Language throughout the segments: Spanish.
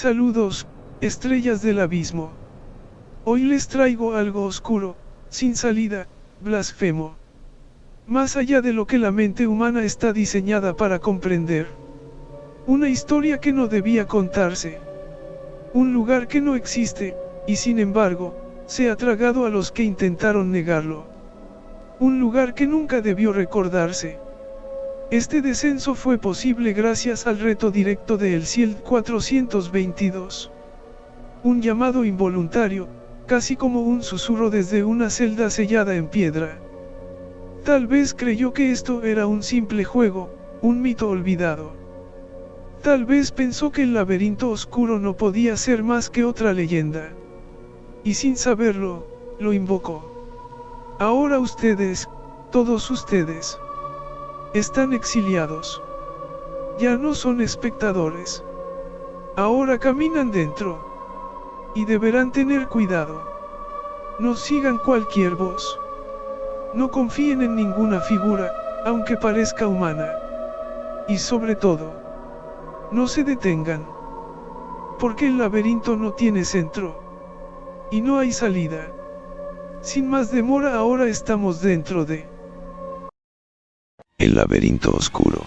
Saludos, estrellas del abismo. Hoy les traigo algo oscuro, sin salida, blasfemo. Más allá de lo que la mente humana está diseñada para comprender. Una historia que no debía contarse. Un lugar que no existe, y sin embargo, se ha tragado a los que intentaron negarlo. Un lugar que nunca debió recordarse. Este descenso fue posible gracias al reto directo de El Ciel 422. Un llamado involuntario, casi como un susurro desde una celda sellada en piedra. Tal vez creyó que esto era un simple juego, un mito olvidado. Tal vez pensó que el laberinto oscuro no podía ser más que otra leyenda. Y sin saberlo, lo invocó. Ahora ustedes, todos ustedes, están exiliados. Ya no son espectadores. Ahora caminan dentro. Y deberán tener cuidado. No sigan cualquier voz. No confíen en ninguna figura, aunque parezca humana. Y sobre todo, no se detengan. Porque el laberinto no tiene centro. Y no hay salida. Sin más demora, ahora estamos dentro de el laberinto oscuro.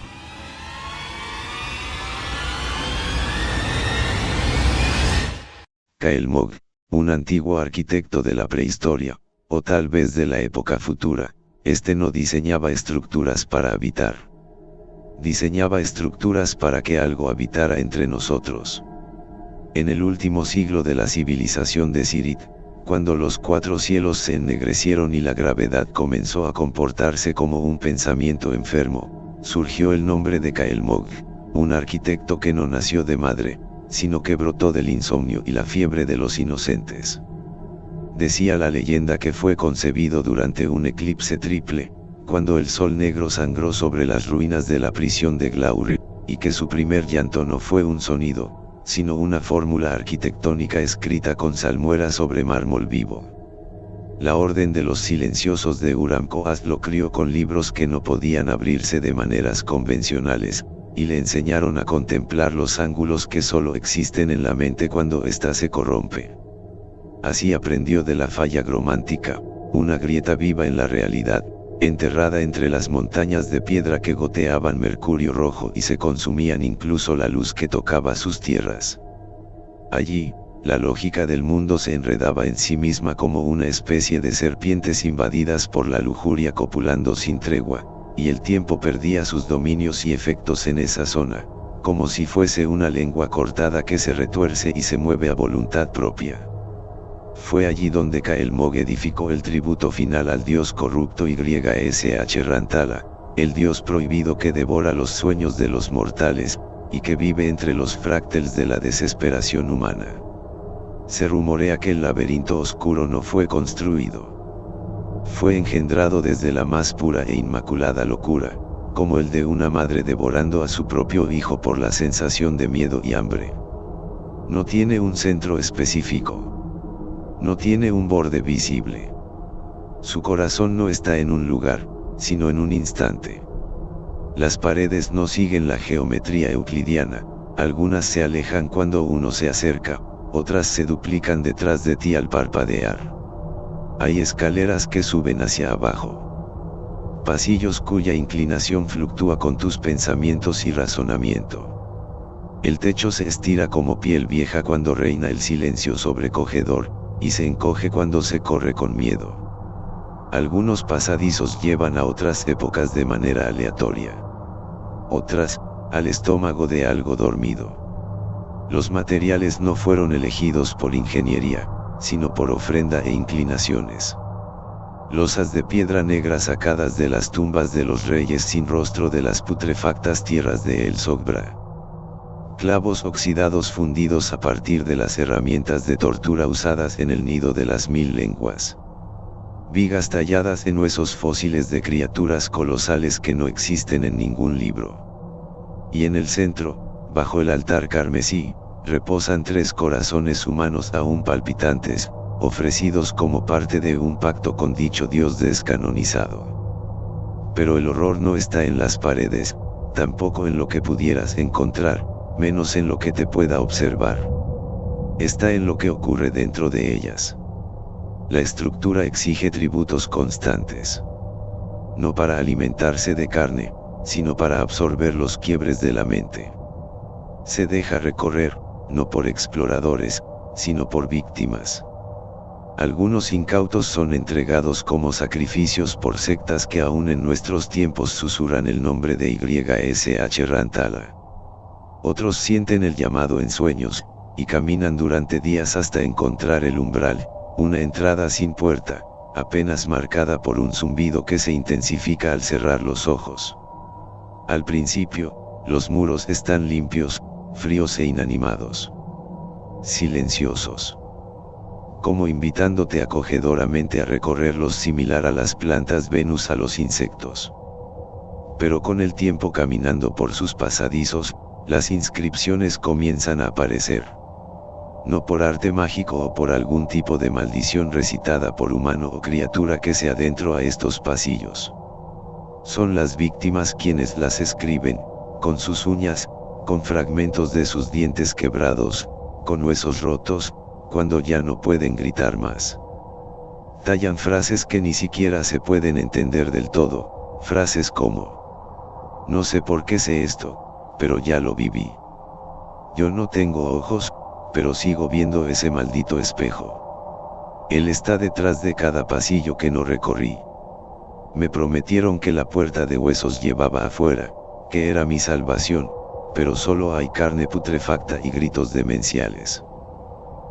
Kael Mogg, un antiguo arquitecto de la prehistoria, o tal vez de la época futura, no diseñaba estructuras para habitar. Diseñaba estructuras para que algo habitara entre nosotros. En el último siglo de la civilización de Sirit, cuando los 4 cielos se ennegrecieron y la gravedad comenzó a comportarse como un pensamiento enfermo, surgió el nombre de Kael Mogg, un arquitecto que no nació de madre, sino que brotó del insomnio y la fiebre de los inocentes. Decía la leyenda que fue concebido durante un eclipse triple, cuando el sol negro sangró sobre las ruinas de la prisión de Glaurung, y que su primer llanto no fue un sonido, sino una fórmula arquitectónica escrita con salmuera sobre mármol vivo. La Orden de los Silenciosos de Uram-Koaz lo crió con libros que no podían abrirse de maneras convencionales, y le enseñaron a contemplar los ángulos que solo existen en la mente cuando ésta se corrompe. Así aprendió de la falla gromántica, una grieta viva en la realidad, enterrada entre las montañas de piedra que goteaban mercurio rojo y se consumían incluso la luz que tocaba sus tierras. Allí, la lógica del mundo se enredaba en sí misma como una especie de serpientes invadidas por la lujuria copulando sin tregua, y el tiempo perdía sus dominios y efectos en esa zona, como si fuese una lengua cortada que se retuerce y se mueve a voluntad propia. Fue allí donde Kael Mogg edificó el tributo final al dios corrupto YSH Rantala, el dios prohibido que devora los sueños de los mortales, y que vive entre los frácteles de la desesperación humana. Se rumorea que el laberinto oscuro no fue construido. Fue engendrado desde la más pura e inmaculada locura, como el de una madre devorando a su propio hijo por la sensación de miedo y hambre. No tiene un centro específico. No tiene un borde visible. Su corazón no está en un lugar, sino en un instante. Las paredes no siguen la geometría euclidiana, algunas se alejan cuando uno se acerca, otras se duplican detrás de ti al parpadear. Hay escaleras que suben hacia abajo. Pasillos cuya inclinación fluctúa con tus pensamientos y razonamiento. El techo se estira como piel vieja cuando reina el silencio sobrecogedor, y se encoge cuando se corre con miedo. Algunos pasadizos llevan a otras épocas de manera aleatoria. Otras, al estómago de algo dormido. Los materiales no fueron elegidos por ingeniería, sino por ofrenda e inclinaciones. Losas de piedra negra sacadas de las tumbas de los reyes sin rostro de las putrefactas tierras de El Sogbra. Clavos oxidados fundidos a partir de las herramientas de tortura usadas en el nido de las 1000 lenguas. vigas talladas en huesos fósiles de criaturas colosales que no existen en ningún libro. Y en el centro, bajo el altar carmesí, reposan 3 corazones humanos aún palpitantes, ofrecidos como parte de un pacto con dicho Dios descanonizado. Pero el horror no está en las paredes, tampoco en lo que pudieras encontrar, menos en lo que te pueda observar. Está en lo que ocurre dentro de ellas. La estructura exige tributos constantes. No para alimentarse de carne, sino para absorber los quiebres de la mente. Se deja recorrer, no por exploradores, sino por víctimas. Algunos incautos son entregados como sacrificios por sectas que aún en nuestros tiempos susurran el nombre de YSH Rantala. Otros sienten el llamado en sueños, y caminan durante días hasta encontrar el umbral, una entrada sin puerta, apenas marcada por un zumbido que se intensifica al cerrar los ojos. Al principio, los muros están limpios, fríos e inanimados. Silenciosos. Como invitándote acogedoramente a recorrerlos similar a las plantas Venus a los insectos. Pero con el tiempo caminando por sus pasadizos, las inscripciones comienzan a aparecer. No por arte mágico o por algún tipo de maldición recitada por humano o criatura que se adentró a estos pasillos. Son las víctimas quienes las escriben, con sus uñas, con fragmentos de sus dientes quebrados, con huesos rotos, cuando ya no pueden gritar más. Tallan frases que ni siquiera se pueden entender del todo, frases como: no sé por qué sé esto, pero ya lo viví. Yo no tengo ojos, pero sigo viendo ese maldito espejo. Él está detrás de cada pasillo que no recorrí. Me prometieron que la puerta de huesos llevaba afuera, que era mi salvación, pero solo hay carne putrefacta y gritos demenciales.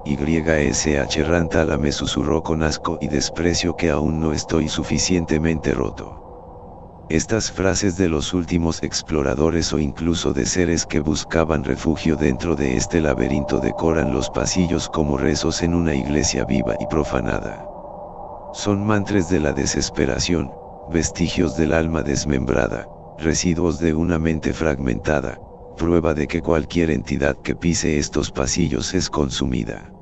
YSH Rantala me susurró con asco y desprecio que aún no estoy suficientemente roto. Estas frases de los últimos exploradores o incluso de seres que buscaban refugio dentro de este laberinto decoran los pasillos como rezos en una iglesia viva y profanada. Son mantras de la desesperación, vestigios del alma desmembrada, residuos de una mente fragmentada, prueba de que cualquier entidad que pise estos pasillos es consumida.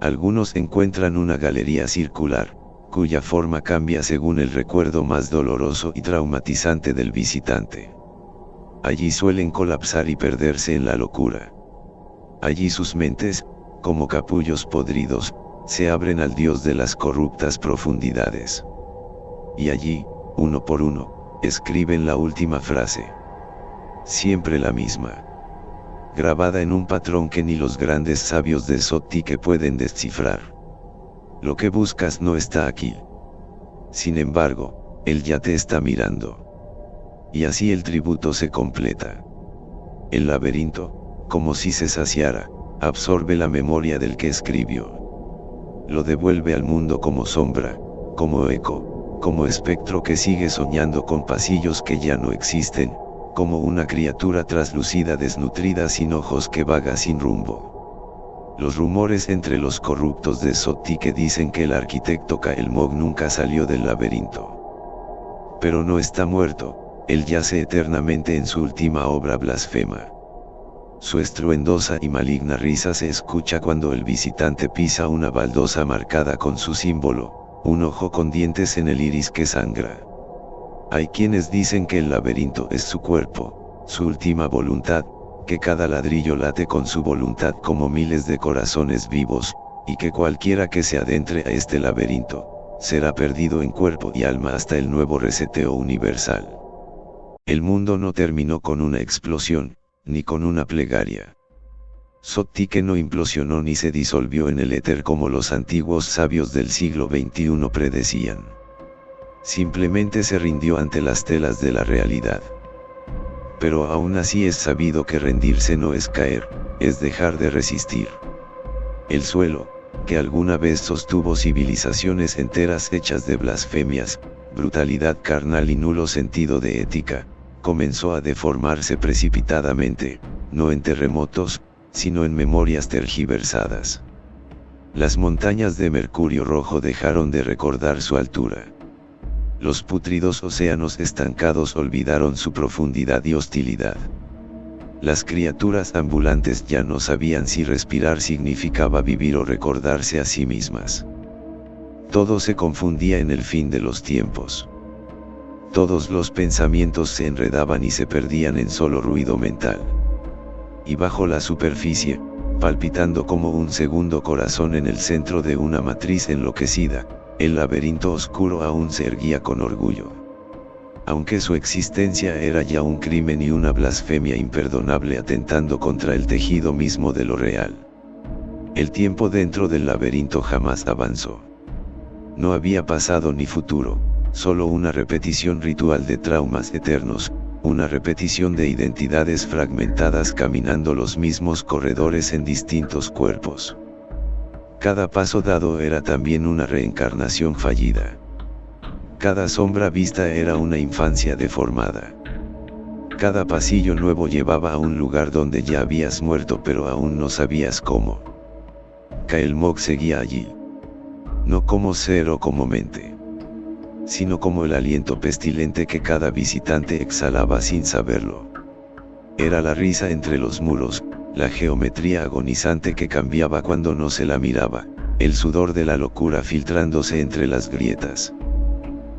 Algunos encuentran una galería circular, cuya forma cambia según el recuerdo más doloroso y traumatizante del visitante. Allí suelen colapsar y perderse en la locura. Allí sus mentes, como capullos podridos, se abren al Dios de las corruptas profundidades. Y allí, uno por uno, escriben la última frase. Siempre la misma. Grabada en un patrón que ni los grandes sabios de Sotique pueden descifrar. Lo que buscas no está aquí. Sin embargo, él ya te está mirando. Y así el tributo se completa. El laberinto, como si se saciara, absorbe la memoria del que escribió. Lo devuelve al mundo como sombra, como eco, como espectro que sigue soñando con pasillos que ya no existen, como una criatura traslucida desnutrida sin ojos que vaga sin rumbo. Los rumores entre los corruptos de Sotique dicen que el arquitecto Kael'mog nunca salió del laberinto. Pero no está muerto, él yace eternamente en su última obra blasfema. Su estruendosa y maligna risa se escucha cuando el visitante pisa una baldosa marcada con su símbolo, un ojo con dientes en el iris que sangra. Hay quienes dicen que el laberinto es su cuerpo, su última voluntad, que cada ladrillo late con su voluntad como miles de corazones vivos, y que cualquiera que se adentre a este laberinto, será perdido en cuerpo y alma hasta el nuevo reseteo universal. El mundo no terminó con una explosión, ni con una plegaria. Sotique no implosionó ni se disolvió en el éter como los antiguos sabios del siglo XXI predecían. Simplemente se rindió ante las telas de la realidad. Pero aún así es sabido que rendirse no es caer, es dejar de resistir. El suelo, que alguna vez sostuvo civilizaciones enteras hechas de blasfemias, brutalidad carnal y nulo sentido de ética, comenzó a deformarse precipitadamente, no en terremotos, sino en memorias tergiversadas. Las montañas de mercurio rojo dejaron de recordar su altura. Los pútridos océanos estancados olvidaron su profundidad y hostilidad. Las criaturas ambulantes ya no sabían si respirar significaba vivir o recordarse a sí mismas. Todo se confundía en el fin de los tiempos. Todos los pensamientos se enredaban y se perdían en solo ruido mental. Y bajo la superficie, palpitando como un segundo corazón en el centro de una matriz enloquecida, el laberinto oscuro aún se erguía con orgullo. Aunque su existencia era ya un crimen y una blasfemia imperdonable atentando contra el tejido mismo de lo real. El tiempo dentro del laberinto jamás avanzó. No había pasado ni futuro, solo una repetición ritual de traumas eternos, una repetición de identidades fragmentadas caminando los mismos corredores en distintos cuerpos. Cada paso dado era también una reencarnación fallida. Cada sombra vista era una infancia deformada. Cada pasillo nuevo llevaba a un lugar donde ya habías muerto pero aún no sabías cómo. Kael'mok seguía allí. No como ser o como mente, sino como el aliento pestilente que cada visitante exhalaba sin saberlo. Era la risa entre los muros, la geometría agonizante que cambiaba cuando no se la miraba, el sudor de la locura filtrándose entre las grietas.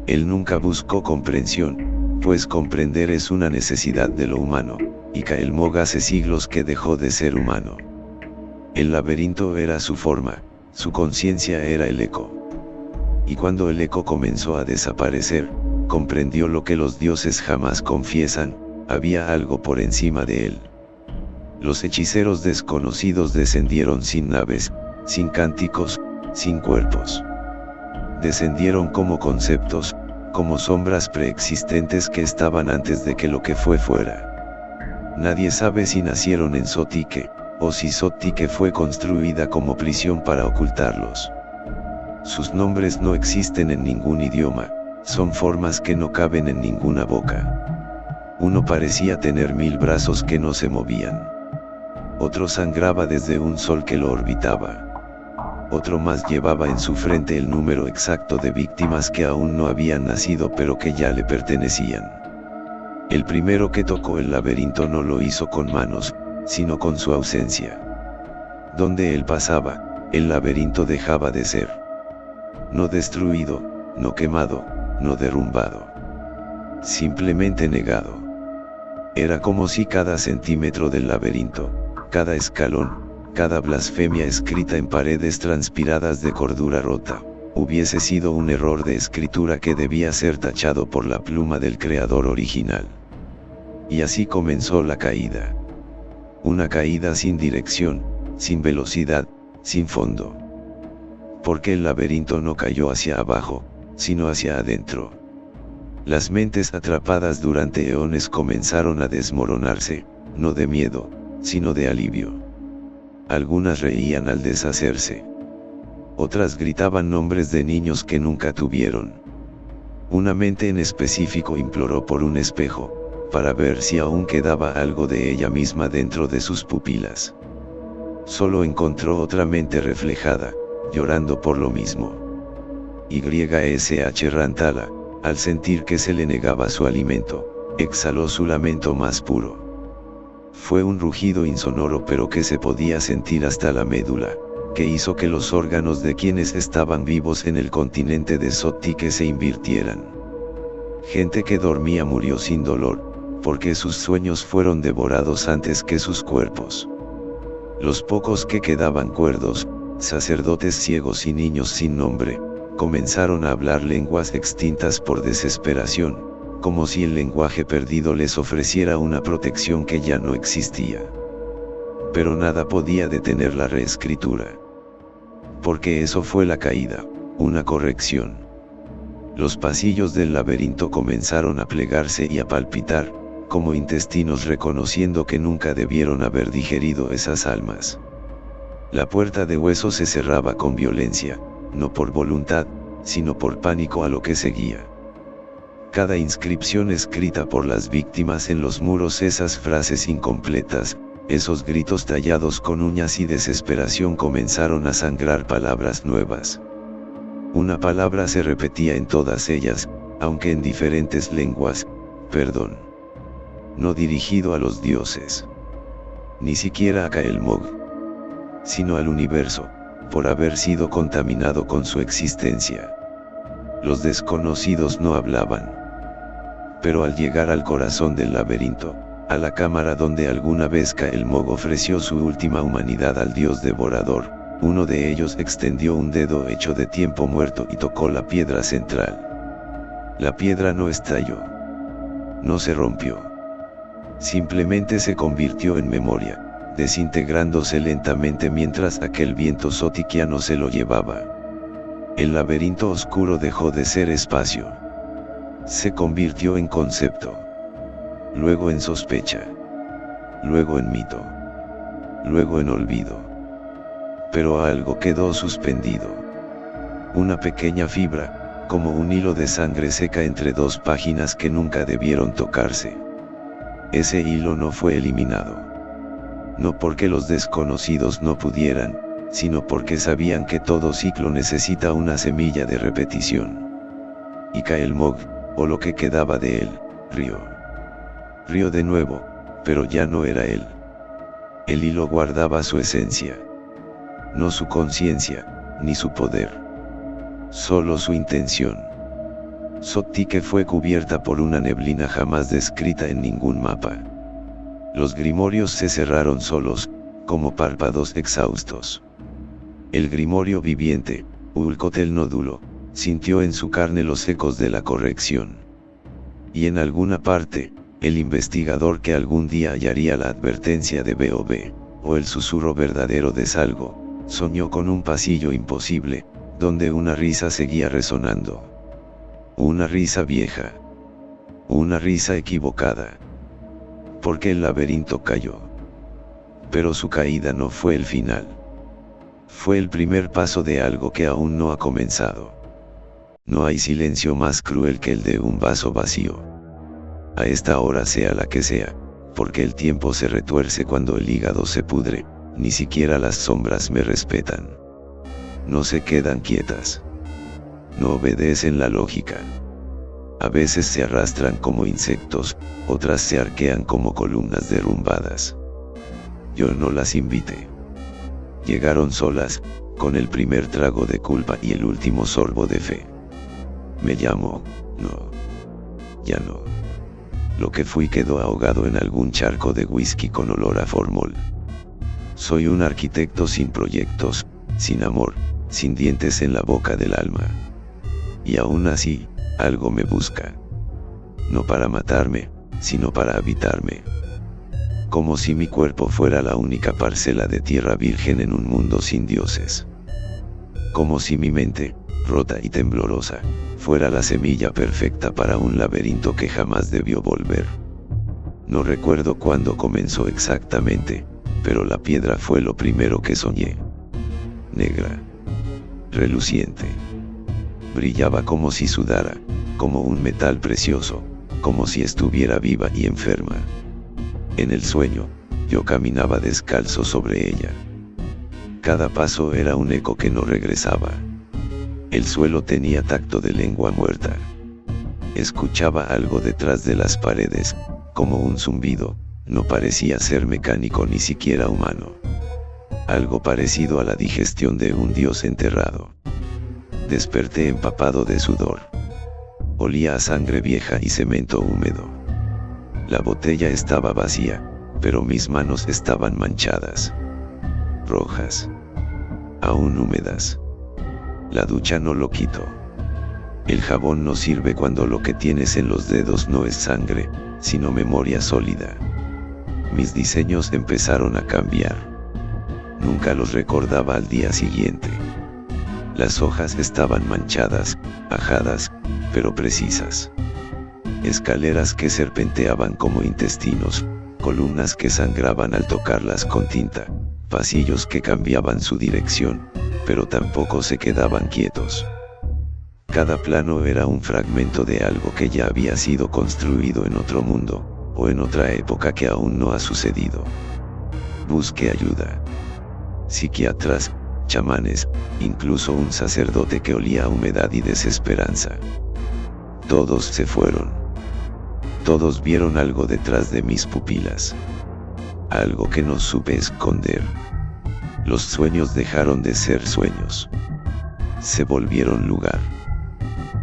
Él nunca buscó comprensión, pues comprender es una necesidad de lo humano, y Kael'mok hace siglos que dejó de ser humano. El laberinto era su forma, su conciencia era el eco. Y cuando el eco comenzó a desaparecer, comprendió lo que los dioses jamás confiesan, había algo por encima de él. Los hechiceros desconocidos descendieron sin naves, sin cánticos, sin cuerpos. Descendieron como conceptos, como sombras preexistentes que estaban antes de que lo que fue fuera. Nadie sabe si nacieron en Sotique, o si Sotique fue construida como prisión para ocultarlos. Sus nombres no existen en ningún idioma, son formas que no caben en ninguna boca. Uno parecía tener 1000 brazos que no se movían. Otro sangraba desde un sol que lo orbitaba. Otro más llevaba en su frente el número exacto de víctimas que aún no habían nacido pero que ya le pertenecían. El primero que tocó el laberinto no lo hizo con manos, sino con su ausencia. Donde él pasaba, el laberinto dejaba de ser. No destruido, no quemado, no derrumbado. Simplemente negado. Era como si cada centímetro del laberinto, cada escalón, cada blasfemia escrita en paredes transpiradas de cordura rota, hubiese sido un error de escritura que debía ser tachado por la pluma del creador original. Y así comenzó la caída. Una caída sin dirección, sin velocidad, sin fondo. Porque el laberinto no cayó hacia abajo, sino hacia adentro. Las mentes atrapadas durante eones comenzaron a desmoronarse, no de miedo, sino de alivio. Algunas reían al deshacerse. Otras gritaban nombres de niños que nunca tuvieron. Una mente en específico imploró por un espejo, para ver si aún quedaba algo de ella misma dentro de sus pupilas. Solo encontró otra mente reflejada, llorando por lo mismo. YSH Rantala, al sentir que se le negaba su alimento, exhaló su lamento más puro. Fue un rugido insonoro pero que se podía sentir hasta la médula, que hizo que los órganos de quienes estaban vivos en el continente de Sotique se invirtieran. Gente que dormía murió sin dolor, porque sus sueños fueron devorados antes que sus cuerpos. Los pocos que quedaban cuerdos, sacerdotes ciegos y niños sin nombre, comenzaron a hablar lenguas extintas por desesperación, como si el lenguaje perdido les ofreciera una protección que ya no existía. Pero nada podía detener la reescritura. Porque eso fue la caída, una corrección. Los pasillos del laberinto comenzaron a plegarse y a palpitar, como intestinos reconociendo que nunca debieron haber digerido esas almas. La puerta de hueso se cerraba con violencia, no por voluntad, sino por pánico a lo que seguía. Cada inscripción escrita por las víctimas en los muros, esas frases incompletas, Esos gritos tallados con uñas y desesperación comenzaron a sangrar palabras nuevas. Una palabra se repetía en todas ellas, aunque en diferentes lenguas: perdón. No dirigido a los dioses, ni siquiera a Kael'mog, sino al universo, por haber sido contaminado con su existencia. Los desconocidos no hablaban. Pero al llegar al corazón del laberinto, a la cámara donde alguna vez Kael'mog ofreció su última humanidad al dios devorador, uno de ellos extendió un dedo hecho de tiempo muerto y tocó la piedra central. La piedra no estalló. No se rompió. Simplemente se convirtió en memoria, desintegrándose lentamente mientras aquel viento sotiquiano se lo llevaba. El laberinto oscuro dejó de ser espacio. Se convirtió en concepto. Luego en sospecha. Luego en mito. Luego en olvido. Pero algo quedó suspendido. Una pequeña fibra, como un hilo de sangre seca entre dos páginas que nunca debieron tocarse. Ese hilo no fue eliminado. No porque los desconocidos no pudieran, sino porque sabían que todo ciclo necesita una semilla de repetición. Y Kael'mog, o lo que quedaba de él, rió. Rió de nuevo, pero ya no era él. El hilo guardaba su esencia. No su conciencia, ni su poder. Solo su intención. Sotique fue cubierta por una neblina jamás descrita en ningún mapa. Los grimorios se cerraron solos, como párpados exhaustos. El grimorio viviente, Ulcotel Nódulo, sintió en su carne los ecos de la corrección. Y en alguna parte, el investigador que algún día hallaría la advertencia de B.O.B., o el susurro verdadero de Salgo, soñó con un pasillo imposible, donde una risa seguía resonando. Una risa vieja. Una risa equivocada. Porque el laberinto cayó. Pero su caída no fue el final. Fue el primer paso de algo que aún no ha comenzado. No hay silencio más cruel que el de un vaso vacío. A esta hora sea la que sea, porque el tiempo se retuerce cuando el hígado se pudre, ni siquiera las sombras me respetan. No se quedan quietas. No obedecen la lógica. A veces se arrastran como insectos, otras se arquean como columnas derrumbadas. Yo no las invité. Llegaron solas, con el primer trago de culpa y el último sorbo de fe. Me llamó, no. Ya no. Lo que fui quedó ahogado en algún charco de whisky con olor a formol. Soy un arquitecto sin proyectos, sin amor, sin dientes en la boca del alma. Y aún así, algo me busca. No para matarme, sino para habitarme. Como si mi cuerpo fuera la única parcela de tierra virgen en un mundo sin dioses. Como si mi mente, rota y temblorosa, fuera la semilla perfecta para un laberinto que jamás debió volver. No recuerdo cuándo comenzó exactamente, pero la piedra fue lo primero que soñé. Negra. Reluciente. Brillaba como si sudara, como un metal precioso, como si estuviera viva y enferma. En el sueño, yo caminaba descalzo sobre ella. Cada paso era un eco que no regresaba. El suelo tenía tacto de lengua muerta. Escuchaba algo detrás de las paredes, como un zumbido, no parecía ser mecánico ni siquiera humano. Algo parecido a la digestión de un dios enterrado. Desperté empapado de sudor. Olía a sangre vieja y cemento húmedo. La botella estaba vacía, pero mis manos estaban manchadas. Rojas. Aún húmedas. La ducha no lo quitó. El jabón no sirve cuando lo que tienes en los dedos no es sangre, sino memoria sólida. Mis diseños empezaron a cambiar. Nunca los recordaba al día siguiente. Las hojas estaban manchadas, ajadas, pero precisas. Escaleras que serpenteaban como intestinos, columnas que sangraban al tocarlas con tinta, pasillos que cambiaban su dirección, pero tampoco se quedaban quietos. Cada plano era un fragmento de algo que ya había sido construido en otro mundo, o en otra época que aún no ha sucedido. Busqué ayuda. Psiquiatras, chamanes, incluso un sacerdote que olía a humedad y desesperanza. Todos se fueron. Todos vieron algo detrás de mis pupilas. Algo que no supe esconder. Los sueños dejaron de ser sueños. Se volvieron lugar.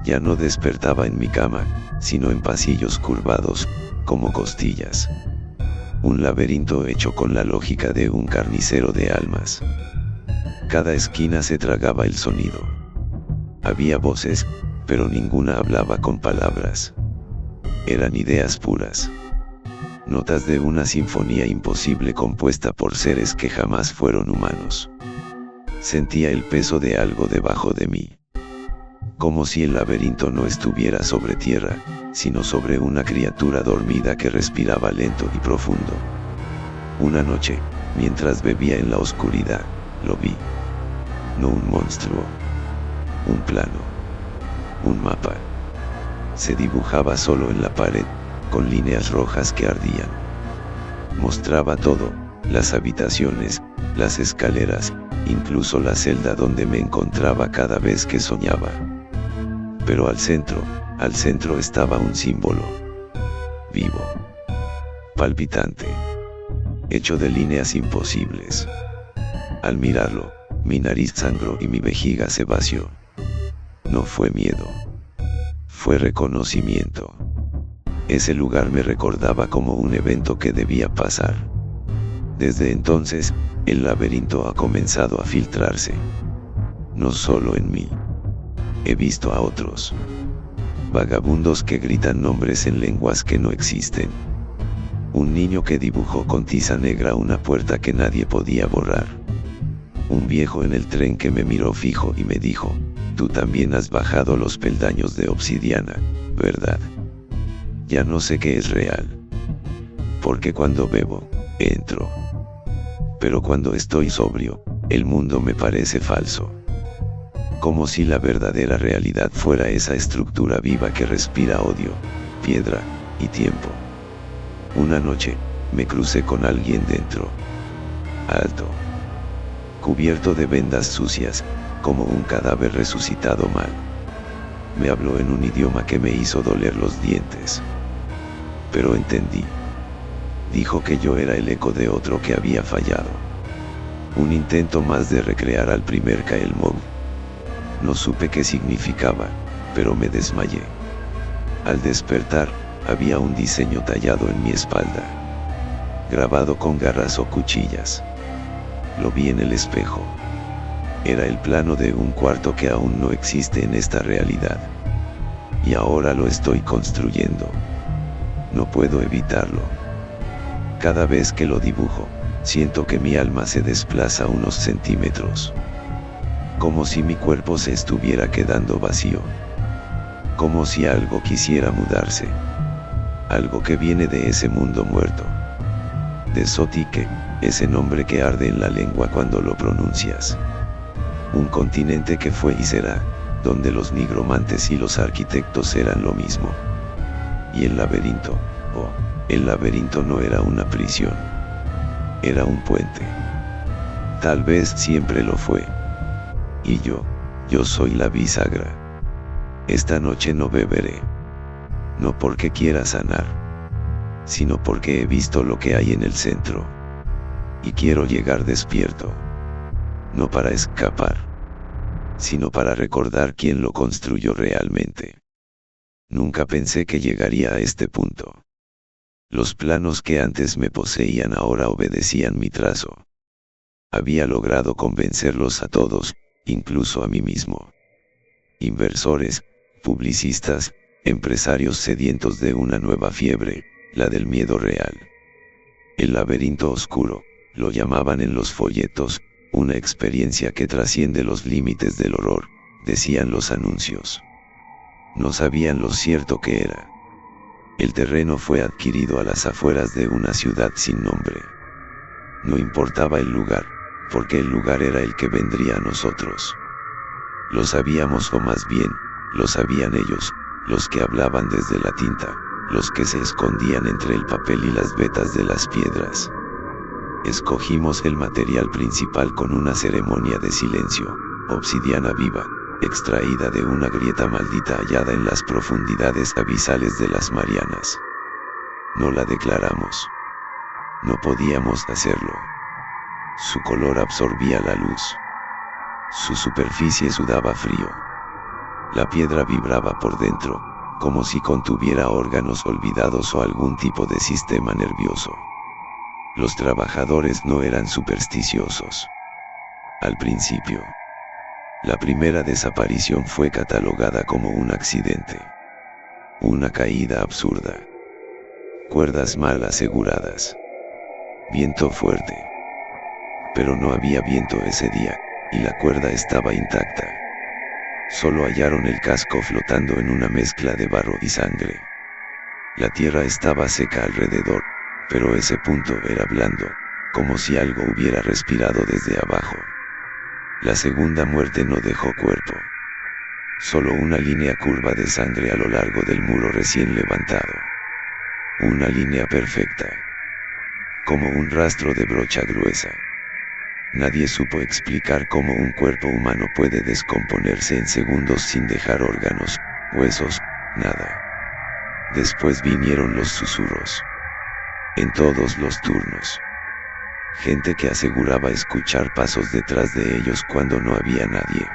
Ya no despertaba en mi cama, sino en pasillos curvados, como costillas. Un laberinto hecho con la lógica de un carnicero de almas. Cada esquina se tragaba el sonido. Había voces, pero ninguna hablaba con palabras. Eran ideas puras. Notas de una sinfonía imposible compuesta por seres que jamás fueron humanos. Sentía el peso de algo debajo de mí. Como si el laberinto no estuviera sobre tierra, sino sobre una criatura dormida que respiraba lento y profundo. Una noche, mientras bebía en la oscuridad, lo vi. No un monstruo. Un plano. Un mapa. Se dibujaba solo en la pared, con líneas rojas que ardían. Mostraba todo, las habitaciones, las escaleras, incluso la celda donde me encontraba cada vez que soñaba. Pero al centro estaba un símbolo. Vivo. Palpitante. Hecho de líneas imposibles. Al mirarlo, mi nariz sangró y mi vejiga se vació. No fue miedo. Fue reconocimiento. Ese lugar me recordaba como un evento que debía pasar. Desde entonces, el laberinto ha comenzado a filtrarse. No solo en mí. He visto a otros. Vagabundos que gritan nombres en lenguas que no existen. Un niño que dibujó con tiza negra una puerta que nadie podía borrar. Un viejo en el tren que me miró fijo y me dijo, tú también has bajado los peldaños de obsidiana, ¿verdad? Ya no sé qué es real. Porque cuando bebo, entro. Pero cuando estoy sobrio, el mundo me parece falso. Como si la verdadera realidad fuera esa estructura viva que respira odio, piedra y tiempo. Una noche, me crucé con alguien dentro. Alto. Cubierto de vendas sucias, como un cadáver resucitado mal. Me habló en un idioma que me hizo doler los dientes. Pero entendí. Dijo que yo era el eco de otro que había fallado. Un intento más de recrear al primer Kael Mog. No supe qué significaba, pero me desmayé. Al despertar, había un diseño tallado en mi espalda. Grabado con garras o cuchillas. Lo vi en el espejo. Era el plano de un cuarto que aún no existe en esta realidad. Y ahora lo estoy construyendo. No puedo evitarlo. Cada vez que lo dibujo, siento que mi alma se desplaza unos centímetros. Como si mi cuerpo se estuviera quedando vacío. Como si algo quisiera mudarse. Algo que viene de ese mundo muerto. De Sotique, ese nombre que arde en la lengua cuando lo pronuncias. Un continente que fue y será, donde los nigromantes y los arquitectos eran lo mismo. Y el laberinto, el laberinto no era una prisión. Era un puente. Tal vez siempre lo fue. Y yo soy la bisagra. Esta noche no beberé. No porque quiera sanar, sino porque he visto lo que hay en el centro. Y quiero llegar despierto. No para escapar, sino para recordar quién lo construyó realmente. Nunca pensé que llegaría a este punto. Los planos que antes me poseían ahora obedecían mi trazo. Había logrado convencerlos a todos, incluso a mí mismo. Inversores, publicistas, empresarios sedientos de una nueva fiebre, la del miedo real. El laberinto oscuro, lo llamaban en los folletos, una experiencia que trasciende los límites del horror, decían los anuncios. No sabían lo cierto que era. El terreno fue adquirido a las afueras de una ciudad sin nombre. No importaba el lugar, porque el lugar era el que vendría a nosotros. Lo sabíamos, o más bien, lo sabían ellos, los que hablaban desde la tinta, los que se escondían entre el papel y las vetas de las piedras. Escogimos el material principal con una ceremonia de silencio, obsidiana viva, extraída de una grieta maldita hallada en las profundidades abisales de las Marianas. No la declaramos. No podíamos hacerlo. Su color absorbía la luz. Su superficie sudaba frío. La piedra vibraba por dentro, como si contuviera órganos olvidados o algún tipo de sistema nervioso. Los trabajadores no eran supersticiosos. Al principio, la primera desaparición fue catalogada como un accidente. Una caída absurda. Cuerdas mal aseguradas. Viento fuerte. Pero no había viento ese día, y la cuerda estaba intacta. Solo hallaron el casco flotando en una mezcla de barro y sangre. La tierra estaba seca alrededor, pero ese punto era blando, como si algo hubiera respirado desde abajo. La segunda muerte no dejó cuerpo. Solo una línea curva de sangre a lo largo del muro recién levantado. Una línea perfecta. Como un rastro de brocha gruesa. Nadie supo explicar cómo un cuerpo humano puede descomponerse en segundos sin dejar órganos, huesos, nada. Después vinieron los susurros. En todos los turnos. Gente que aseguraba escuchar pasos detrás de ellos cuando no había nadie.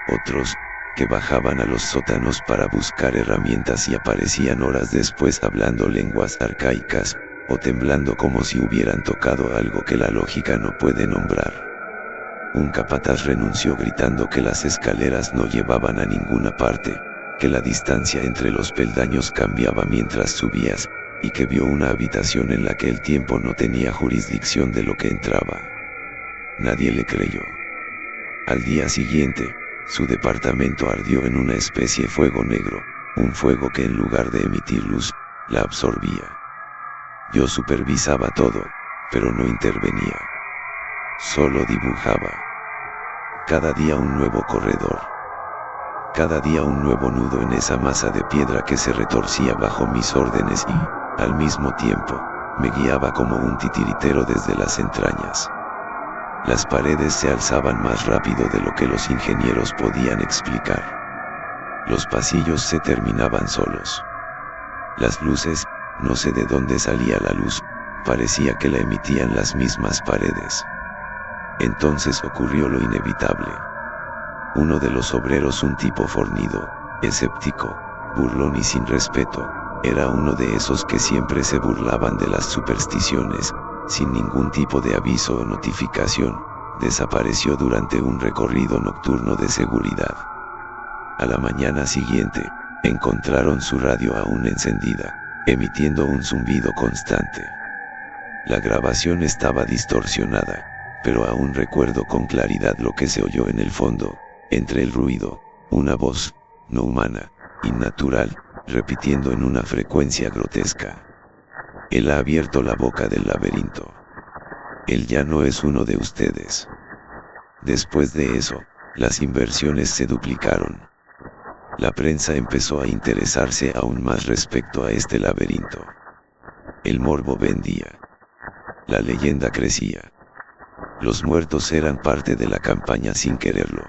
Otros, que bajaban a los sótanos para buscar herramientas y aparecían horas después hablando lenguas arcaicas, o temblando como si hubieran tocado algo que la lógica no puede nombrar. Un capataz renunció gritando que las escaleras no llevaban a ninguna parte, que la distancia entre los peldaños cambiaba mientras subías, y que vio una habitación en la que el tiempo no tenía jurisdicción de lo que entraba. Nadie le creyó. Al día siguiente, su departamento ardió en una especie de fuego negro, un fuego que en lugar de emitir luz, la absorbía. Yo supervisaba todo, pero no intervenía. Solo dibujaba. Cada día un nuevo corredor. Cada día un nuevo nudo en esa masa de piedra que se retorcía bajo mis órdenes y, al mismo tiempo, me guiaba como un titiritero desde las entrañas. Las paredes se alzaban más rápido de lo que los ingenieros podían explicar. Los pasillos se terminaban solos. Las luces, no sé de dónde salía la luz, parecía que la emitían las mismas paredes. Entonces ocurrió lo inevitable. Uno de los obreros, un tipo fornido, escéptico, burlón y sin respeto, era uno de esos que siempre se burlaban de las supersticiones, sin ningún tipo de aviso o notificación, desapareció durante un recorrido nocturno de seguridad. A la mañana siguiente, encontraron su radio aún encendida, emitiendo un zumbido constante. La grabación estaba distorsionada, pero aún recuerdo con claridad lo que se oyó en el fondo, entre el ruido, una voz, no humana, innatural, repitiendo en una frecuencia grotesca. Él ha abierto la boca del laberinto. Él ya no es uno de ustedes. Después de eso, las inversiones se duplicaron. La prensa empezó a interesarse aún más respecto a este laberinto. El morbo vendía. La leyenda crecía. Los muertos eran parte de la campaña sin quererlo.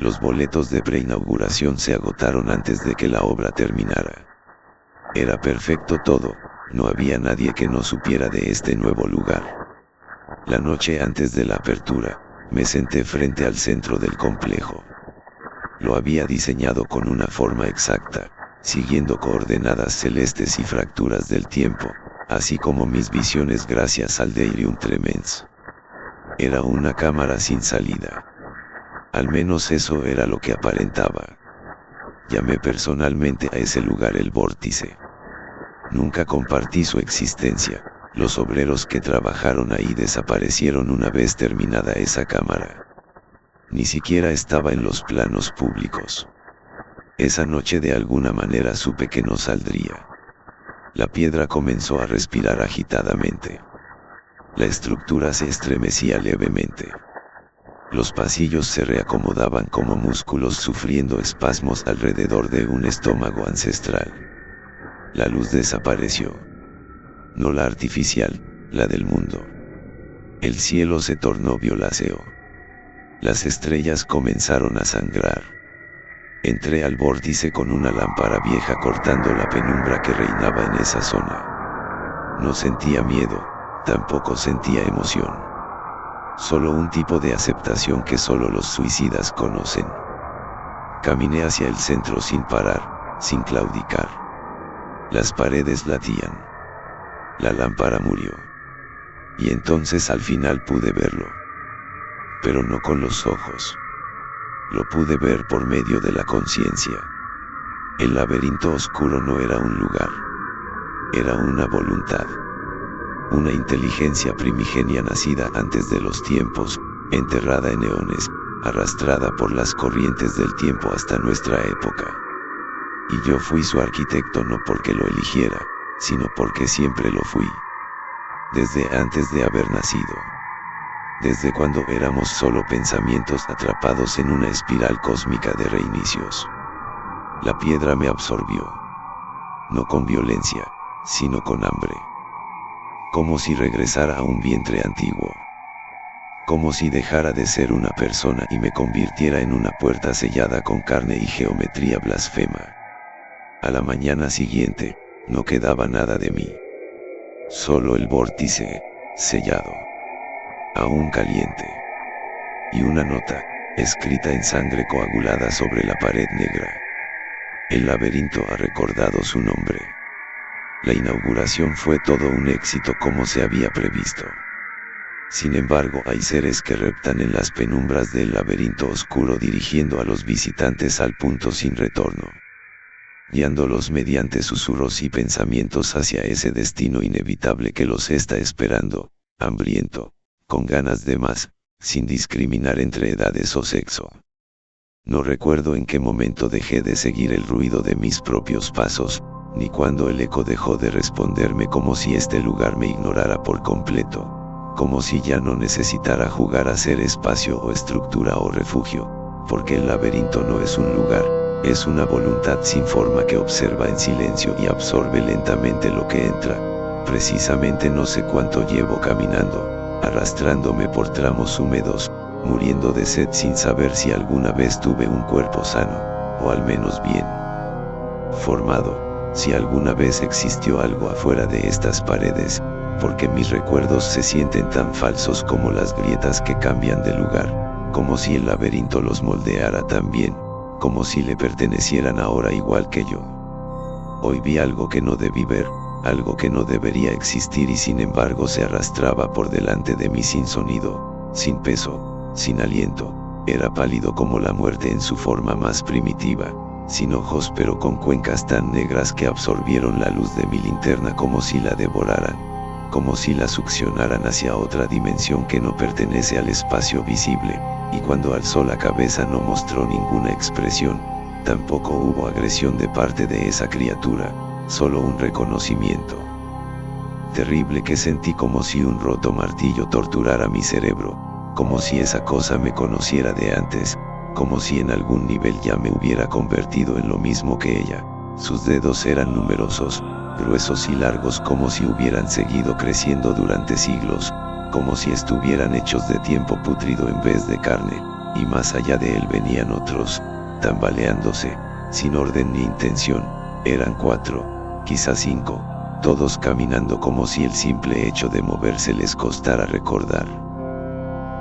Los boletos de preinauguración se agotaron antes de que la obra terminara. Era perfecto todo, no había nadie que no supiera de este nuevo lugar. La noche antes de la apertura, me senté frente al centro del complejo. Lo había diseñado con una forma exacta, siguiendo coordenadas celestes y fracturas del tiempo, así como mis visiones gracias al Delirium Tremens. Era una cámara sin salida. Al menos eso era lo que aparentaba. Llamé personalmente a ese lugar el vórtice. Nunca compartí su existencia. Los obreros que trabajaron ahí desaparecieron una vez terminada esa cámara. Ni siquiera estaba en los planos públicos. Esa noche de alguna manera supe que no saldría. La piedra comenzó a respirar agitadamente. La estructura se estremecía levemente. Los pasillos se reacomodaban como músculos sufriendo espasmos alrededor de un estómago ancestral. La luz desapareció. No la artificial, la del mundo. El cielo se tornó violáceo. Las estrellas comenzaron a sangrar. Entré al vórtice con una lámpara vieja cortando la penumbra que reinaba en esa zona. No sentía miedo, tampoco sentía emoción. Solo un tipo de aceptación que solo los suicidas conocen. Caminé hacia el centro sin parar, sin claudicar. Las paredes latían. La lámpara murió. Y entonces al final pude verlo. Pero no con los ojos. Lo pude ver por medio de la conciencia. El laberinto oscuro no era un lugar. Era una voluntad. Una inteligencia primigenia nacida antes de los tiempos, enterrada en eones, arrastrada por las corrientes del tiempo hasta nuestra época. Y yo fui su arquitecto no porque lo eligiera, sino porque siempre lo fui. Desde antes de haber nacido. Desde cuando éramos solo pensamientos atrapados en una espiral cósmica de reinicios. La piedra me absorbió. No con violencia, sino con hambre. Como si regresara a un vientre antiguo. Como si dejara de ser una persona y me convirtiera en una puerta sellada con carne y geometría blasfema. A la mañana siguiente, no quedaba nada de mí. Solo el vórtice, sellado. Aún caliente. Y una nota, escrita en sangre coagulada sobre la pared negra. El laberinto ha recordado su nombre. La inauguración fue todo un éxito como se había previsto. Sin embargo, hay seres que reptan en las penumbras del laberinto oscuro dirigiendo a los visitantes al punto sin retorno. Guiándolos mediante susurros y pensamientos hacia ese destino inevitable que los está esperando, hambriento, con ganas de más, sin discriminar entre edades o sexo. No recuerdo en qué momento dejé de seguir el ruido de mis propios pasos, ni cuando el eco dejó de responderme como si este lugar me ignorara por completo, como si ya no necesitara jugar a ser espacio o estructura o refugio, porque el laberinto no es un lugar, es una voluntad sin forma que observa en silencio y absorbe lentamente lo que entra. Precisamente no sé cuánto llevo caminando, arrastrándome por tramos húmedos, muriendo de sed sin saber si alguna vez tuve un cuerpo sano, o al menos bien formado, si alguna vez existió algo afuera de estas paredes, porque mis recuerdos se sienten tan falsos como las grietas que cambian de lugar, como si el laberinto los moldeara también, como si le pertenecieran ahora igual que yo. Hoy vi algo que no debí ver, algo que no debería existir y sin embargo se arrastraba por delante de mí sin sonido, sin peso, sin aliento, era pálido como la muerte en su forma más primitiva, sin ojos pero con cuencas tan negras que absorbieron la luz de mi linterna como si la devoraran, como si la succionaran hacia otra dimensión que no pertenece al espacio visible, y cuando alzó la cabeza no mostró ninguna expresión, tampoco hubo agresión de parte de esa criatura, solo un reconocimiento terrible que sentí como si un roto martillo torturara mi cerebro, como si esa cosa me conociera de antes, como si en algún nivel ya me hubiera convertido en lo mismo que ella. Sus dedos eran numerosos, gruesos y largos como si hubieran seguido creciendo durante siglos, como si estuvieran hechos de tiempo pútrido en vez de carne, y más allá de él venían otros, tambaleándose, sin orden ni intención, eran 4, quizás 5, todos caminando como si el simple hecho de moverse les costara recordar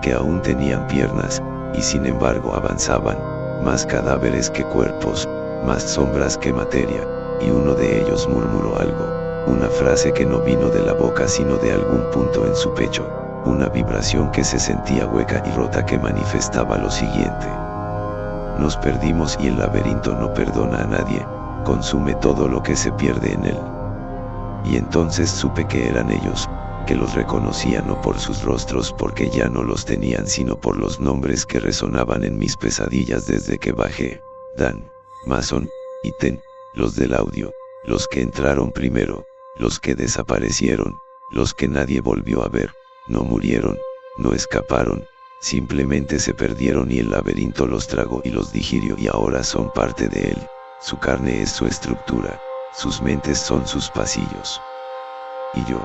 que aún tenían piernas, y sin embargo avanzaban, más cadáveres que cuerpos, más sombras que materia, y uno de ellos murmuró algo, una frase que no vino de la boca sino de algún punto en su pecho, una vibración que se sentía hueca y rota que manifestaba lo siguiente: nos perdimos y el laberinto no perdona a nadie, consume todo lo que se pierde en él. Y entonces supe que eran ellos, que los reconocía no por sus rostros porque ya no los tenían sino por los nombres que resonaban en mis pesadillas desde que bajé: Dan, Mason, y Ten, los del audio, los que entraron primero, los que desaparecieron, los que nadie volvió a ver, no murieron, no escaparon, simplemente se perdieron y el laberinto los tragó y los digirió y ahora son parte de él, su carne es su estructura, sus mentes son sus pasillos. Y yo,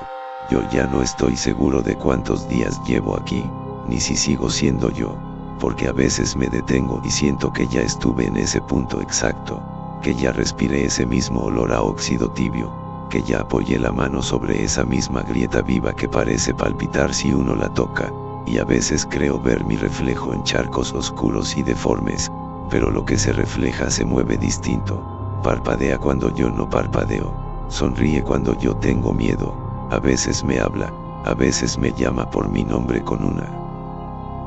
Yo ya no estoy seguro de cuántos días llevo aquí, ni si sigo siendo yo, porque a veces me detengo y siento que ya estuve en ese punto exacto, que ya respiré ese mismo olor a óxido tibio, que ya apoyé la mano sobre esa misma grieta viva que parece palpitar si uno la toca, y a veces creo ver mi reflejo en charcos oscuros y deformes, pero lo que se refleja se mueve distinto, parpadea cuando yo no parpadeo, sonríe cuando yo tengo miedo, a veces me habla, a veces me llama por mi nombre con una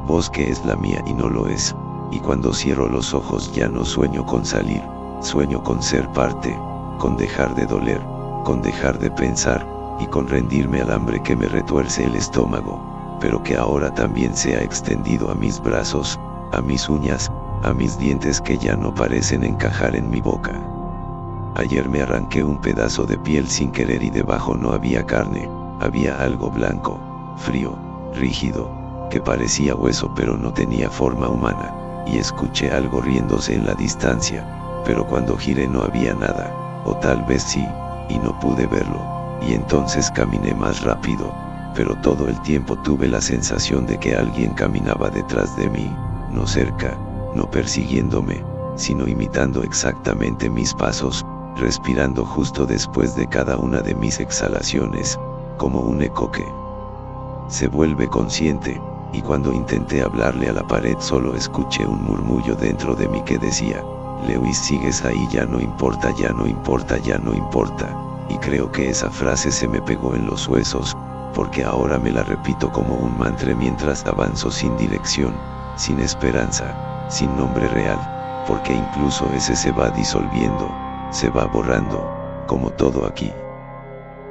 voz que es la mía y no lo es, y cuando cierro los ojos ya no sueño con salir, sueño con ser parte, con dejar de doler, con dejar de pensar, y con rendirme al hambre que me retuerce el estómago, pero que ahora también se ha extendido a mis brazos, a mis uñas, a mis dientes que ya no parecen encajar en mi boca. Ayer me arranqué un pedazo de piel sin querer y debajo no había carne, había algo blanco, frío, rígido, que parecía hueso pero no tenía forma humana, y escuché algo riéndose en la distancia, pero cuando giré no había nada, o tal vez sí, y no pude verlo, y entonces caminé más rápido, pero todo el tiempo tuve la sensación de que alguien caminaba detrás de mí, no cerca, no persiguiéndome, sino imitando exactamente mis pasos, respirando justo después de cada una de mis exhalaciones, como un eco que se vuelve consciente, y cuando intenté hablarle a la pared solo escuché un murmullo dentro de mí que decía, Lewis, sigues ahí, ya no importa, ya no importa, ya no importa, y creo que esa frase se me pegó en los huesos, porque ahora me la repito como un mantra mientras avanzo sin dirección, sin esperanza, sin nombre real, porque incluso ese se va disolviendo, se va borrando, como todo aquí.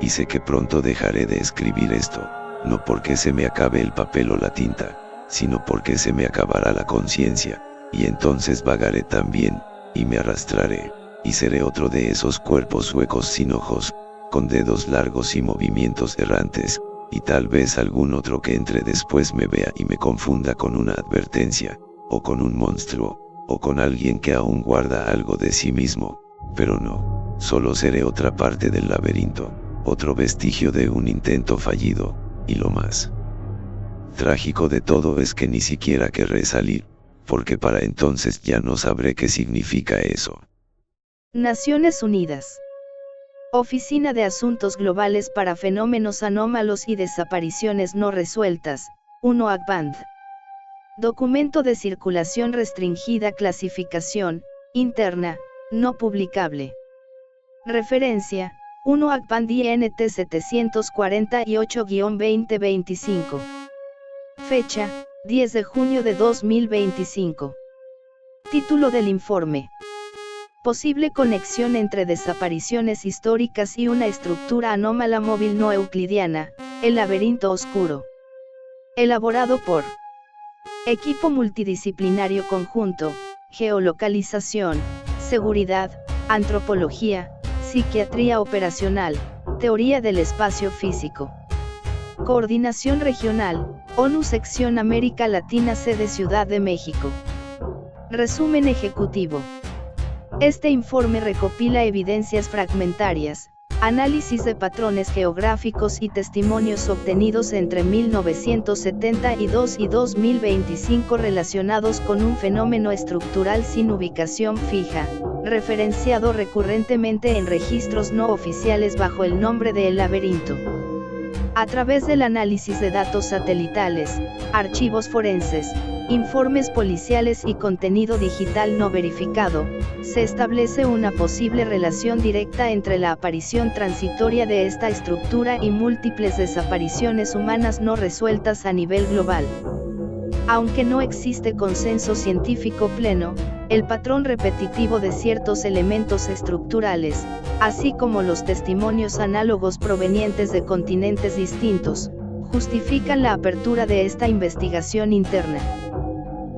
Y sé que pronto dejaré de escribir esto, no porque se me acabe el papel o la tinta, sino porque se me acabará la conciencia, y entonces vagaré también, y me arrastraré, y seré otro de esos cuerpos huecos sin ojos, con dedos largos y movimientos errantes, y tal vez algún otro que entre después me vea y me confunda con una advertencia, o con un monstruo, o con alguien que aún guarda algo de sí mismo, pero no, solo seré otra parte del laberinto, otro vestigio de un intento fallido, y lo más trágico de todo es que ni siquiera querré salir, porque para entonces ya no sabré qué significa eso. Naciones Unidas. Oficina de Asuntos Globales para Fenómenos Anómalos y Desapariciones No Resueltas, UNOACBAND. Documento de circulación restringida, clasificación interna, no publicable. Referencia: UNOACBAND INT 748-2025. Fecha: 10 de junio de 2025. Título del informe: Posible conexión entre desapariciones históricas y una estructura anómala móvil no euclidiana, el laberinto oscuro. Elaborado por Equipo Multidisciplinario Conjunto, Geolocalización, Seguridad, Antropología, Psiquiatría Operacional, Teoría del Espacio Físico. Coordinación Regional, ONU Sección América Latina, sede Ciudad de México. Resumen ejecutivo. Este informe recopila evidencias fragmentarias, análisis de patrones geográficos y testimonios obtenidos entre 1972 y 2025 relacionados con un fenómeno estructural sin ubicación fija, referenciado recurrentemente en registros no oficiales bajo el nombre de El Laberinto. A través del análisis de datos satelitales, archivos forenses, informes policiales y contenido digital no verificado, se establece una posible relación directa entre la aparición transitoria de esta estructura y múltiples desapariciones humanas no resueltas a nivel global. Aunque no existe consenso científico pleno, el patrón repetitivo de ciertos elementos estructurales, así como los testimonios análogos provenientes de continentes distintos, justifican la apertura de esta investigación interna.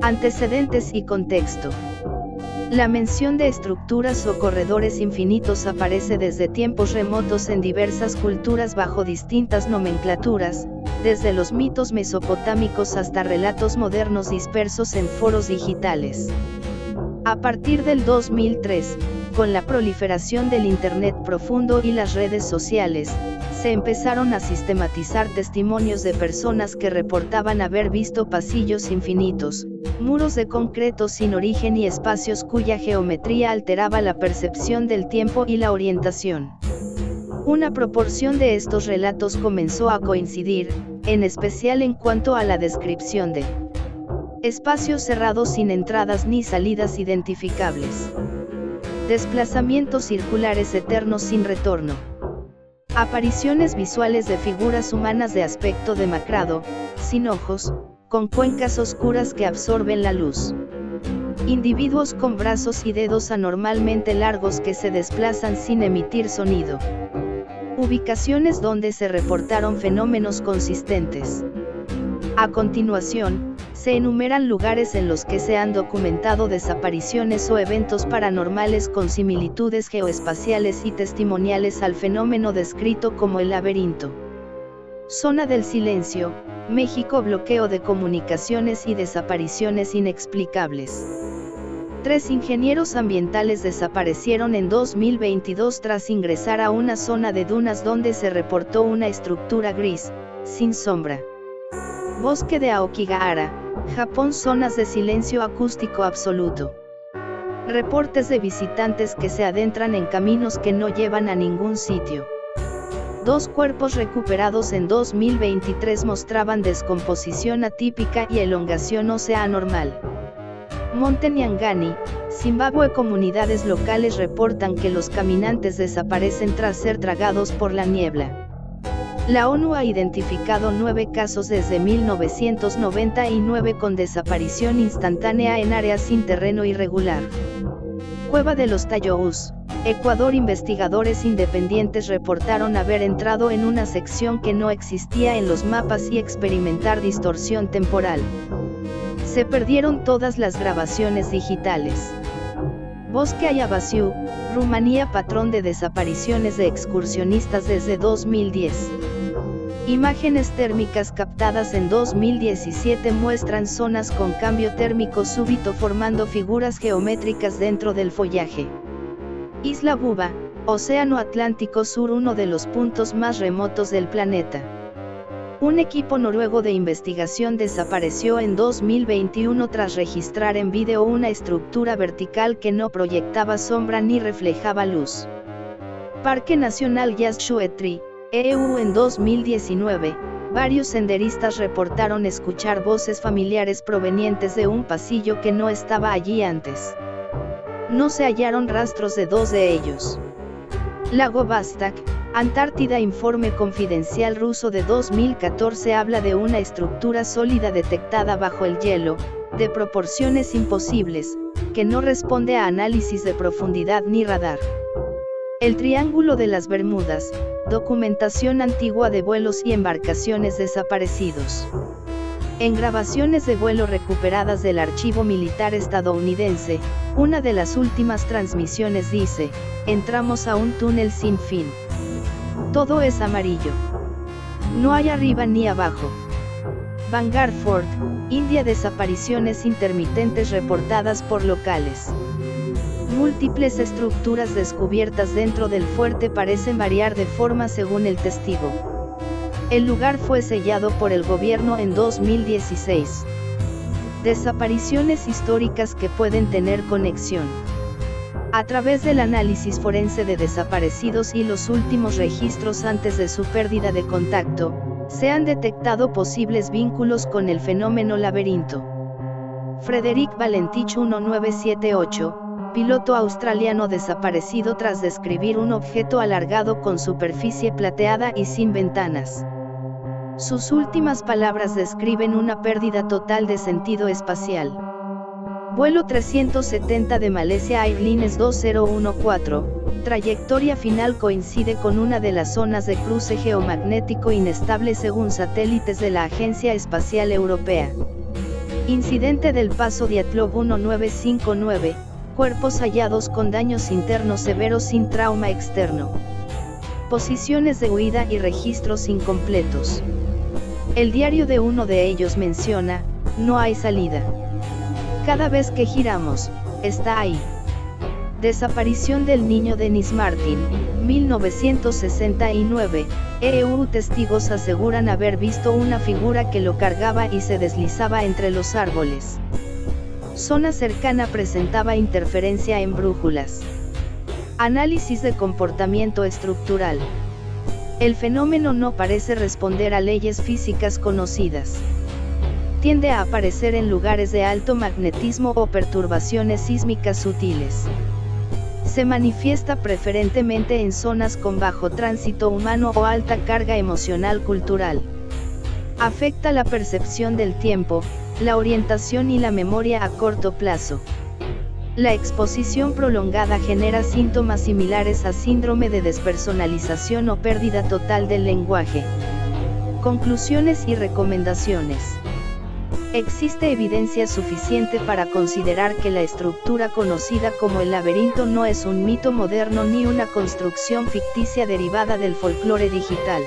Antecedentes y contexto. La mención de estructuras o corredores infinitos aparece desde tiempos remotos en diversas culturas bajo distintas nomenclaturas, desde los mitos mesopotámicos hasta relatos modernos dispersos en foros digitales. A partir del 2003, con la proliferación del Internet profundo y las redes sociales, se empezaron a sistematizar testimonios de personas que reportaban haber visto pasillos infinitos, muros de concreto sin origen y espacios cuya geometría alteraba la percepción del tiempo y la orientación. Una proporción de estos relatos comenzó a coincidir, en especial en cuanto a la descripción de espacios cerrados sin entradas ni salidas identificables. Desplazamientos circulares eternos sin retorno. Apariciones visuales de figuras humanas de aspecto demacrado, sin ojos, con cuencas oscuras que absorben la luz. Individuos con brazos y dedos anormalmente largos que se desplazan sin emitir sonido. Ubicaciones donde se reportaron fenómenos consistentes. A continuación, se enumeran lugares en los que se han documentado desapariciones o eventos paranormales con similitudes geoespaciales y testimoniales al fenómeno descrito como el laberinto. Zona del silencio, México. Bloqueo de comunicaciones y desapariciones inexplicables. 3 ingenieros ambientales desaparecieron en 2022 tras ingresar a una zona de dunas donde se reportó una estructura gris, sin sombra. Bosque de Aokigahara, Japón. Zonas de silencio acústico absoluto. Reportes de visitantes que se adentran en caminos que no llevan a ningún sitio. 2 cuerpos recuperados en 2023 mostraban descomposición atípica y elongación ósea anormal. Monte Nyangani, Zimbabue. Comunidades locales reportan que los caminantes desaparecen tras ser tragados por la niebla. La ONU ha identificado 9 casos desde 1999 con desaparición instantánea en áreas sin terreno irregular. Cueva de los Tayous, Ecuador. Investigadores independientes reportaron haber entrado en una sección que no existía en los mapas y experimentar distorsión temporal. Se perdieron todas las grabaciones digitales. Bosque Ayavasiu, Rumanía. Patrón de desapariciones de excursionistas desde 2010. Imágenes térmicas captadas en 2017 muestran zonas con cambio térmico súbito formando figuras geométricas dentro del follaje. Isla Buba, Océano Atlántico Sur. Uno de los puntos más remotos del planeta. Un equipo noruego de investigación desapareció en 2021 tras registrar en vídeo una estructura vertical que no proyectaba sombra ni reflejaba luz. Parque Nacional Yashuetri, EU. En 2019, varios senderistas reportaron escuchar voces familiares provenientes de un pasillo que no estaba allí antes. No se hallaron rastros de 2 de ellos. Lago Vostok, Antártida. Informe confidencial ruso de 2014 habla de una estructura sólida detectada bajo el hielo, de proporciones imposibles, que no responde a análisis de profundidad ni radar. El Triángulo de las Bermudas, documentación antigua de vuelos y embarcaciones desaparecidos. En grabaciones de vuelo recuperadas del archivo militar estadounidense, una de las últimas transmisiones dice: entramos a un túnel sin fin. Todo es amarillo. No hay arriba ni abajo. Vanguard Fort, India. Desapariciones intermitentes reportadas por locales. Múltiples estructuras descubiertas dentro del fuerte parecen variar de forma según el testigo. El lugar fue sellado por el gobierno en 2016. Desapariciones históricas que pueden tener conexión. A través del análisis forense de desaparecidos y los últimos registros antes de su pérdida de contacto, se han detectado posibles vínculos con el fenómeno laberinto. Frederick Valentich 1978, piloto australiano desaparecido tras describir un objeto alargado con superficie plateada y sin ventanas. Sus últimas palabras describen una pérdida total de sentido espacial. Vuelo 370 de Malaysia Airlines 2014, trayectoria final coincide con una de las zonas de cruce geomagnético inestable según satélites de la Agencia Espacial Europea. Incidente del Paso Dyatlov 1959, cuerpos hallados con daños internos severos sin trauma externo. Posiciones de huida y registros incompletos. El diario de uno de ellos menciona: no hay salida. Cada vez que giramos, está ahí. Desaparición del niño Denis Martin, 1969, testigos aseguran haber visto una figura que lo cargaba y se deslizaba entre los árboles. Zona cercana presentaba interferencia en brújulas. Análisis de comportamiento estructural. El fenómeno no parece responder a leyes físicas conocidas. Tiende a aparecer en lugares de alto magnetismo o perturbaciones sísmicas sutiles. Se manifiesta preferentemente en zonas con bajo tránsito humano o alta carga emocional cultural. Afecta la percepción del tiempo, la orientación y la memoria a corto plazo. La exposición prolongada genera síntomas similares a síndrome de despersonalización o pérdida total del lenguaje. Conclusiones y recomendaciones. Existe evidencia suficiente para considerar que la estructura conocida como el laberinto no es un mito moderno ni una construcción ficticia derivada del folclore digital.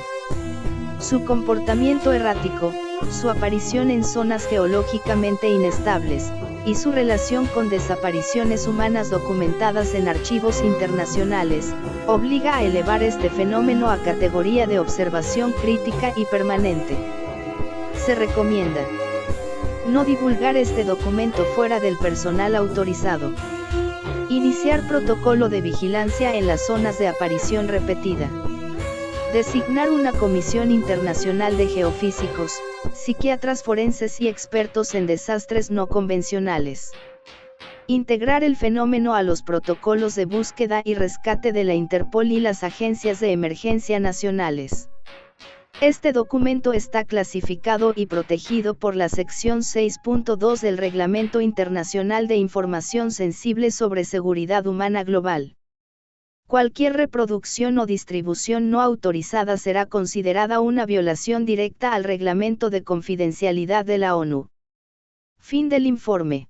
Su comportamiento errático, su aparición en zonas geológicamente inestables, y su relación con desapariciones humanas documentadas en archivos internacionales, obliga a elevar este fenómeno a categoría de observación crítica y permanente. Se recomienda no divulgar este documento fuera del personal autorizado. Iniciar protocolo de vigilancia en las zonas de aparición repetida. Designar una comisión internacional de geofísicos, psiquiatras forenses y expertos en desastres no convencionales. Integrar el fenómeno a los protocolos de búsqueda y rescate de la Interpol y las agencias de emergencia nacionales. Este documento está clasificado y protegido por la sección 6.2 del Reglamento Internacional de Información Sensible sobre Seguridad Humana Global. Cualquier reproducción o distribución no autorizada será considerada una violación directa al Reglamento de Confidencialidad de la ONU. Fin del informe.